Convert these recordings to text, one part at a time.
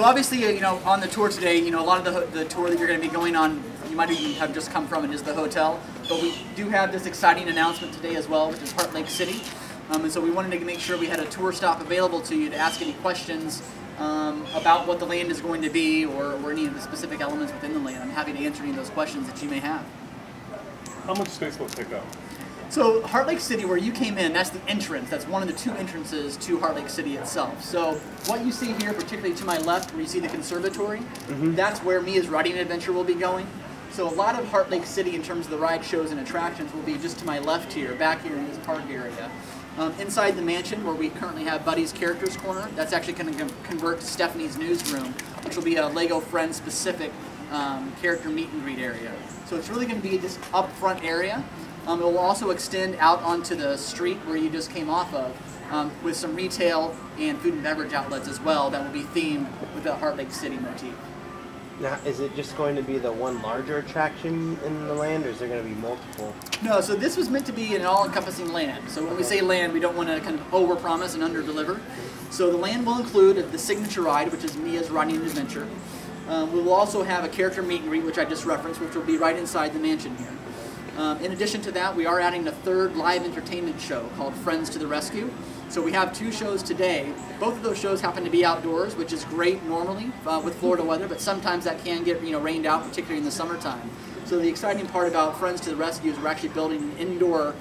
Obviously, you know, on the tour today, you know, a lot of the tour that you're going to be going on, you might even have just come from, and is the hotel. But we do have this exciting announcement today as well, which is Heartlake City. And so we wanted to make sure we had a tour stop available to you to ask any questions about what the land is going to be, or any of the specific elements within the land. I'm happy to answer any of those questions that you may have. How much space will it take up? So Heartlake City, where you came in, that's the entrance. That's one of the two entrances to Heartlake City itself. So what you see here, particularly to my left, where you see the conservatory, that's where Mia's Riding Adventure will be going. So a lot of Heartlake City, in terms of the ride shows and attractions, will be just to my left here, back here in this park area. Inside the mansion, where we currently have Buddy's Characters Corner, that's actually going to convert to Stephanie's Newsroom, which will be a LEGO Friends specific character meet and greet area. So it's really going to be this up front area. It will also extend out onto the street where you just came off of, with some retail and food and beverage outlets as well that will be themed with the Heartlake City motif. Now, is it just going to be the one larger attraction in the land, or is there going to be multiple? No, so this was meant to be an all-encompassing land. So when we say land, we don't want to kind of over-promise and under-deliver. So the land will include the signature ride, which is Mia's Riding Adventure. We will also have a character meet and greet, which I just referenced, which will be right inside the mansion here. In addition to that, we are adding a third live entertainment show called Friends to the Rescue. So we have two shows today. Both of those shows happen to be outdoors, which is great normally with Florida weather, but sometimes that can get rained out, particularly in the summertime. So the exciting part about Friends to the Rescue is we're actually building an indoor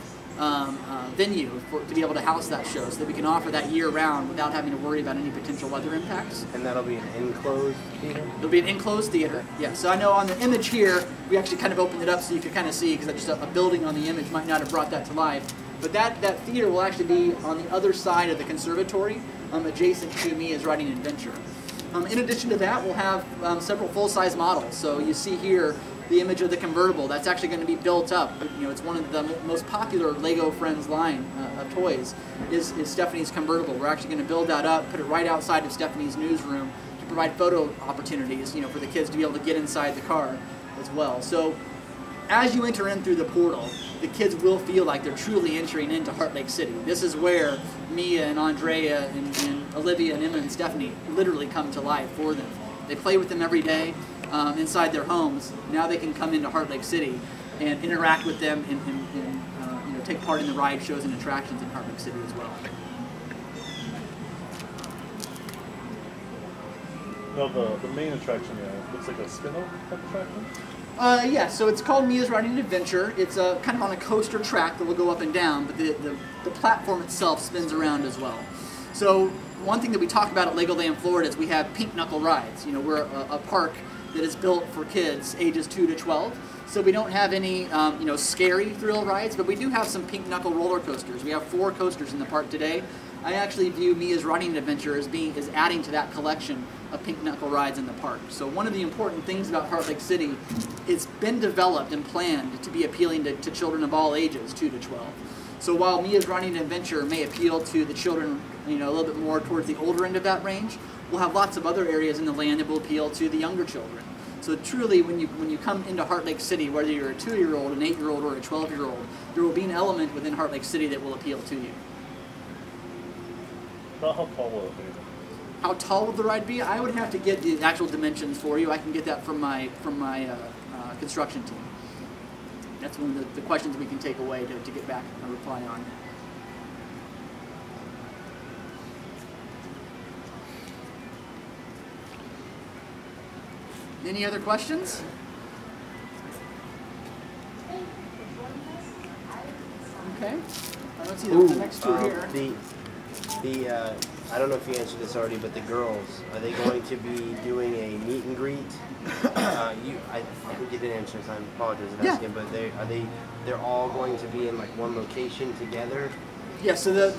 venue to be able to house that show, so that we can offer that year-round without having to worry about any potential weather impacts. And that'll be an enclosed theater? It'll be an enclosed theater, yeah. So I know on the image here, we actually kind of opened it up so you could kind of see, because just a building on the image might not have brought that to life. But that theater will actually be on the other side of the conservatory, adjacent to Mia's Riding Adventure. In addition to that, we'll have several full-size models. So you see here the image of the convertible. That's actually going to be built up. It's one of the most popular LEGO Friends line of toys is Stephanie's convertible. We're actually going to build that up, put it right outside of Stephanie's newsroom to provide photo opportunities, for the kids to be able to get inside the car as well. So as you enter in through the portal, the kids will feel like they're truly entering into Heartlake City. This is where Mia and Andrea and Olivia and Emma and Stephanie literally come to life for them. They play with them every day inside their homes. Now they can come into Heartlake City and interact with them and take part in the ride shows and attractions in Heartlake City as well. No, the main attraction looks like a spin-off type attraction? Yeah, so it's called Mia's Riding Adventure. It's kind of on a coaster track that will go up and down, but the platform itself spins around as well. So one thing that we talk about at LEGOLAND Florida is we have pink knuckle rides. We're a park that is built for kids ages 2 to 12. So we don't have any scary thrill rides, but we do have some pink knuckle roller coasters. We have 4 coasters in the park today. I actually view Mia's Riding Adventure as adding to that collection of pink knuckle rides in the park. So one of the important things about Heartlake City, it's been developed and planned to be appealing to children of all ages, 2 to 12. So while Mia's Riding Adventure may appeal to the children, a little bit more towards the older end of that range, we'll have lots of other areas in the land that will appeal to the younger children. So truly, when you come into Heartlake City, whether you're a 2-year-old, an 8-year-old, or a 12-year-old, there will be an element within Heartlake City that will appeal to you. How tall will it be? How tall will the ride be? I would have to get the actual dimensions for you. I can get that from my construction team. That's one of the questions we can take away to get back a reply on. Any other questions? Okay. I don't see the next two here. I don't know if you answered this already, but the girls, are they going to be doing a meet and greet? I think you didn't answer this. I apologize for asking, but they're all going to be in like one location together? Yeah. So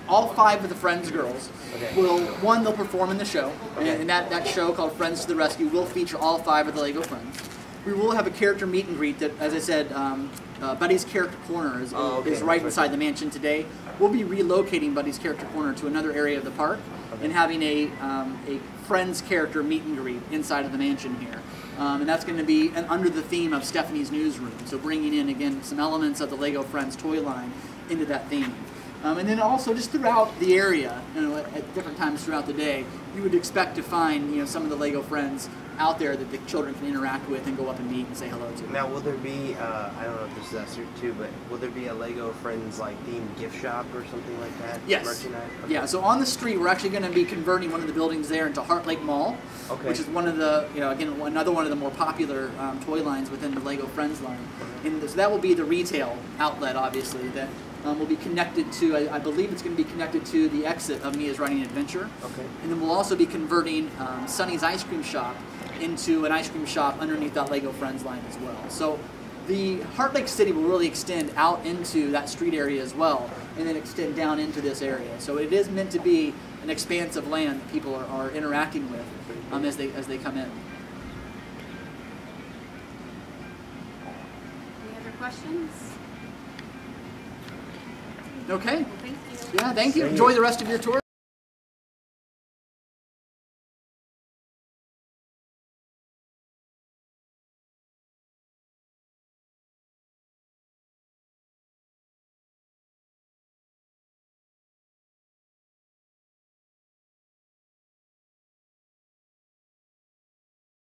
all 5 of the Friends girls they'll perform in the show, and that show called Friends to the Rescue will feature all 5 of the LEGO Friends. We will have a character meet and greet that, as I said, Buddy's Character Corner is right inside the mansion today. We'll be relocating Buddy's Character Corner to another area of the park and having a Friends character meet and greet inside of the mansion here. And that's going to be under the theme of Stephanie's Newsroom, so bringing in, again, some elements of the LEGO Friends toy line into that theme. And then also just throughout the area, at different times throughout the day, you would expect to find some of the LEGO friends out there that the children can interact with and go up and meet and say hello to. Now, will there be, I don't know if this is us too, but will there be a LEGO Friends like themed gift shop or something like that? Yes. Merchandise? Okay. Yeah, so on the street, we're actually going to be converting one of the buildings there into Heartlake Mall, Okay. which is one of the, again, another one of the more popular toy lines within the LEGO Friends line. And so that will be the retail outlet, obviously, that will be connected to, I believe it's going to be connected to the exit of Mia's Riding Adventure. Okay. And then we'll also be converting Sunny's Ice Cream Shop into an ice cream shop underneath that LEGO Friends line as well. So the Heartlake City will really extend out into that street area as well, and then extend down into this area. So it is meant to be an expanse of land that people are interacting with as they come in. Any other questions? Okay. Well, thank you. Yeah, thank you. Enjoy the rest of your tour.